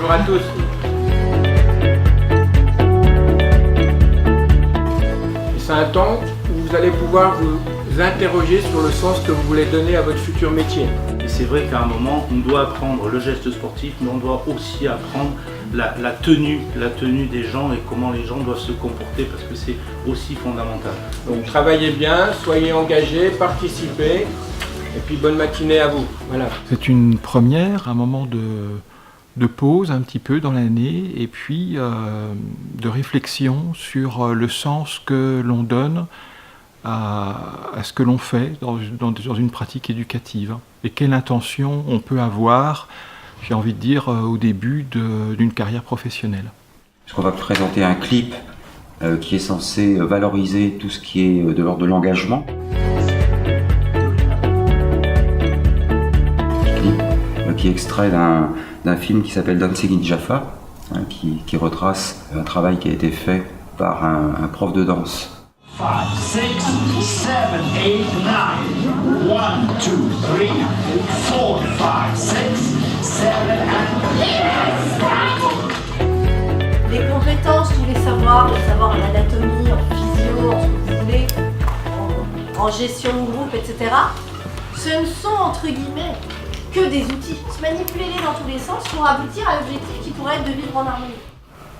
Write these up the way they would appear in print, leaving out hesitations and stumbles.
Bonjour à tous. C'est un temps où vous allez pouvoir vous interroger sur le sens que vous voulez donner à votre futur métier. Et c'est vrai qu'à un moment, on doit apprendre le geste sportif, mais on doit aussi apprendre la tenue des gens et comment les gens doivent se comporter, parce que c'est aussi fondamental. Donc travaillez bien, soyez engagés, participez, et puis bonne matinée à vous. Voilà. C'est une première, un moment de pause un petit peu dans l'année, et puis de réflexion sur le sens que l'on donne à ce que l'on fait dans une pratique éducative, et quelle intention on peut avoir, j'ai envie de dire, au début d'une carrière professionnelle. Parce qu'on va présenter un clip qui est censé valoriser tout ce qui est de l'ordre de l'engagement. Clip qui est extrait d'un film qui s'appelle Dancing in Jaffa, qui retrace un travail qui a été fait par un prof de danse. 5, 6, 7, 8, 9. 1, 2, 3, 4, 5, 6, 7 Les compétences, tous les savoirs en anatomie, en physio, en ce que vous voulez, en gestion de groupe, etc. Ce ne sont entre guillemets que des outils. Manipuler-les dans tous les sens pour aboutir à l'objectif qui pourrait être de vivre en harmonie.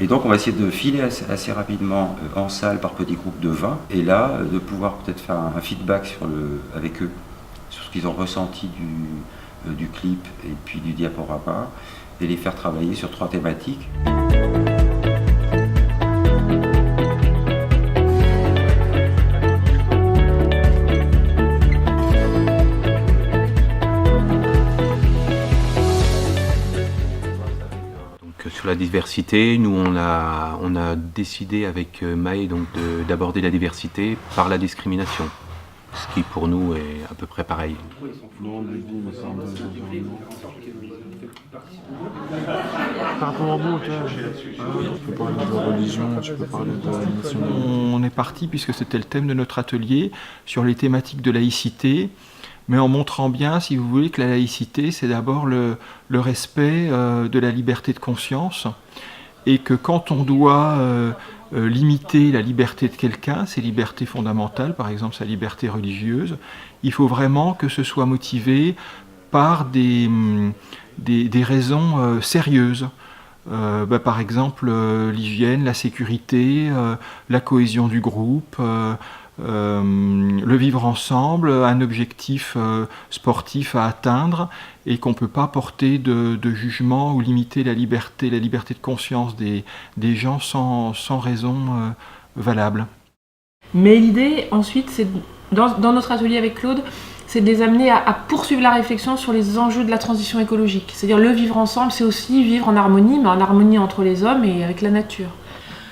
Et donc on va essayer de filer assez rapidement en salle par petits groupes de 20, et là de pouvoir peut-être faire un feedback avec eux sur ce qu'ils ont ressenti du clip et puis du diaporama, et les faire travailler sur 3 thématiques. Sur la diversité, nous on a décidé avec Maë d'aborder la diversité par la discrimination, ce qui pour nous est à peu près pareil. Par rapport au bout, tu peux parler de religion, tu peux parler de mission. On est parti, puisque c'était le thème de notre atelier, sur les thématiques de laïcité, mais en montrant bien, si vous voulez, que la laïcité, c'est d'abord le respect de la liberté de conscience, et que quand on doit limiter la liberté de quelqu'un, ses libertés fondamentales, par exemple sa liberté religieuse, il faut vraiment que ce soit motivé par des raisons sérieuses. Par exemple, l'hygiène, la sécurité, la cohésion du groupe, le vivre ensemble, un objectif sportif à atteindre, et qu'on ne peut pas porter de jugement ou limiter la liberté de conscience des gens sans raison valable. Mais l'idée, ensuite, c'est dans notre atelier avec Claude, c'est de les amener à poursuivre la réflexion sur les enjeux de la transition écologique. C'est-à-dire le vivre ensemble, c'est aussi vivre en harmonie, mais en harmonie entre les hommes et avec la nature.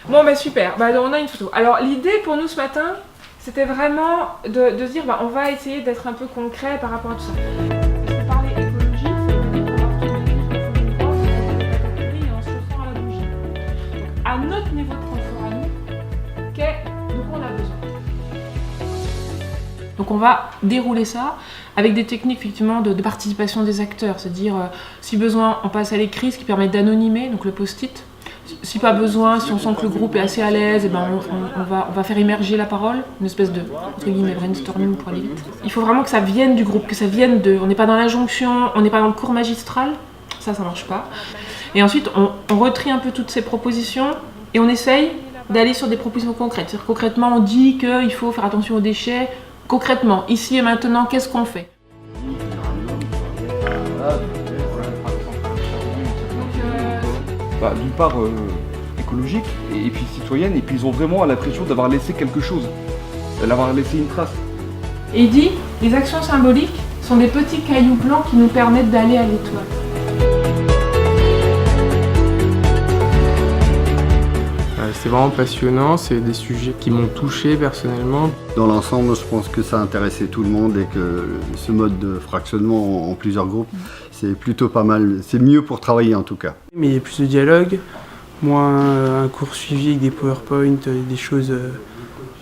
Bon, super, on a une photo. Alors l'idée pour nous ce matin, c'était vraiment de se dire, on va essayer d'être un peu concret par rapport à tout ça. Parce que parler écologie, c'est qu'on va retrouver les gens et on se sent à la bougie. Donc, à notre niveau de confort à nous, de quoi on a besoin. Donc on va dérouler ça avec des techniques effectivement de participation des acteurs, c'est-à-dire si besoin on passe à l'écrit, ce qui permet d'anonymer, donc le post-it. Si pas besoin, si on sent que le groupe est assez à l'aise, on va faire émerger la parole, une espèce de entre guillemets brainstorming pour aller vite. Il faut vraiment que ça vienne du groupe, que ça vienne de. On n'est pas dans l'injonction, on n'est pas dans le cours magistral, ça marche pas. Et ensuite on retrie un peu toutes ces propositions et on essaye d'aller sur des propositions concrètes. C'est-à-dire concrètement on dit qu'il faut faire attention aux déchets. Concrètement, ici et maintenant, qu'est-ce qu'on fait ? D'une part écologique et puis citoyenne, et puis ils ont vraiment l'impression d'avoir laissé quelque chose, d'avoir laissé une trace. Et il dit, les actions symboliques sont des petits cailloux blancs qui nous permettent d'aller à l'étoile. C'est vraiment passionnant, c'est des sujets qui m'ont touché personnellement. Dans l'ensemble, je pense que ça intéressait tout le monde et que ce mode de fractionnement en plusieurs groupes, c'est plutôt pas mal. C'est mieux pour travailler en tout cas. Mais il y a plus de dialogue, moins un cours suivi avec des PowerPoint, des choses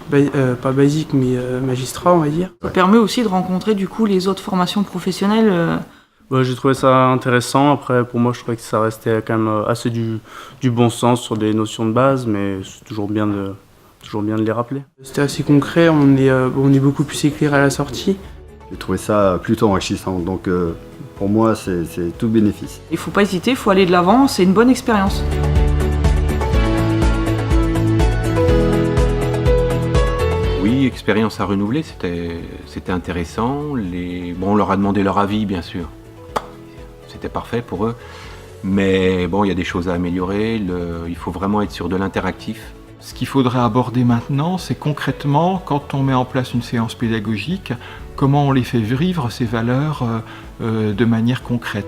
pas basiques mais magistrats on va dire. Ça permet aussi de rencontrer du coup les autres formations professionnelles J'ai trouvé ça intéressant. Après, pour moi, je trouvais que ça restait quand même assez du bon sens sur des notions de base, mais c'est toujours bien de les rappeler. C'était assez concret, on est beaucoup plus éclairé à la sortie. J'ai trouvé ça plutôt enrichissant, donc pour moi, c'est tout bénéfice. Il ne faut pas hésiter, il faut aller de l'avant, c'est une bonne expérience. Oui, expérience à renouveler, c'était intéressant. Bon, on leur a demandé leur avis, bien sûr. C'était parfait pour eux. Mais bon, il y a des choses à améliorer. Il faut vraiment être sur de l'interactif. Ce qu'il faudrait aborder maintenant, c'est concrètement, quand on met en place une séance pédagogique, comment on les fait vivre ces valeurs de manière concrète.